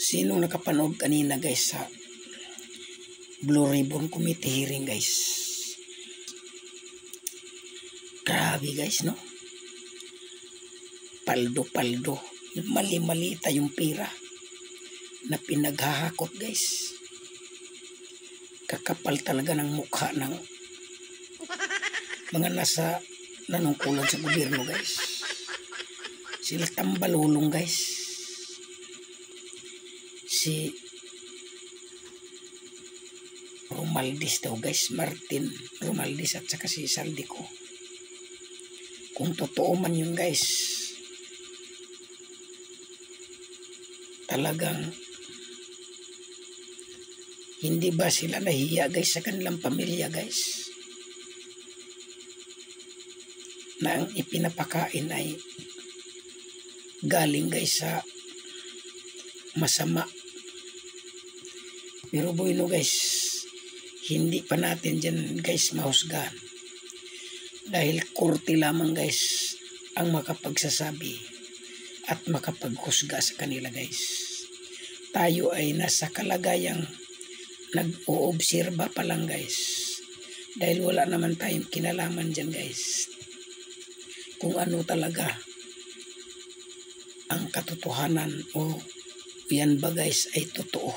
Sino nakapanood kanina guys sa Blue Ribbon Committee hearing guys? Grabe guys, no? Paldo-paldo. Mali-mali tayong pira na pinaghahakot guys. Kakapal talaga ng mukha ng mga nasa nanungkulan sa gobyerno guys. Sila tambalulong guys. Si Romaldis daw guys, Martin Romaldis at saka si Saldico. Kung totoo man yun guys, talagang hindi ba sila nahiya guys sa kanilang pamilya guys, na ang ipinapakain ay galing guys sa masama. Pero bueno guys, hindi pa natin dyan guys mahusgahan, dahil korte lamang guys ang makapagsasabi at makapaghusga sa kanila guys. Tayo ay nasa kalagayang nag-oobserba pa lang guys, dahil wala naman tayong kinalaman dyan guys kung ano talaga ang katotohanan o yan ba guys ay totoo.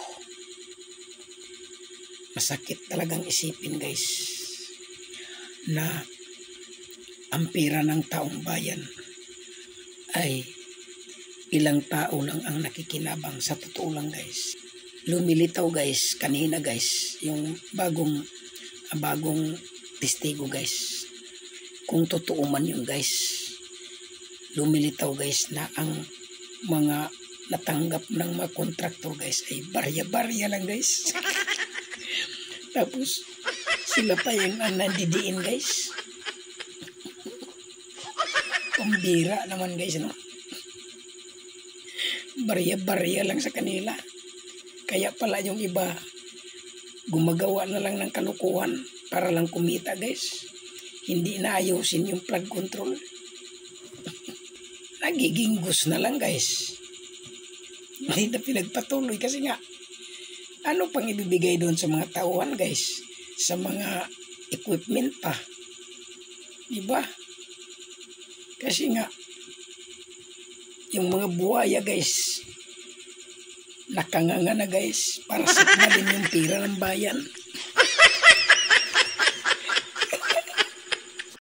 Masakit talagang isipin guys na ang pira ng taong bayan ay ilang tao lang ang nakikinabang. Sa totoo lang guys, lumilitaw guys kanina guys yung bagong testigo guys. Kung totoo man yun guys, lumilitaw guys na ang mga natanggap ng mga kontraktor guys ay barya-barya lang guys. Tapos sila pa yung nandidiin guys. Pambira naman guys, no? Barya-barya lang sa kanila. Kaya pala yung iba gumagawa na lang ng kalukuhan para lang kumita guys. Hindi na ayusin yung flood control. Nagiging gus na lang guys. Hindi na pinagpatuloy kasi nga ano pang ibibigay doon sa mga tauhan guys, sa mga equipment pa, diba? Kasi nga yung mga buhaya guys nakanganga na guys para sakmalin yung pira ng bayan.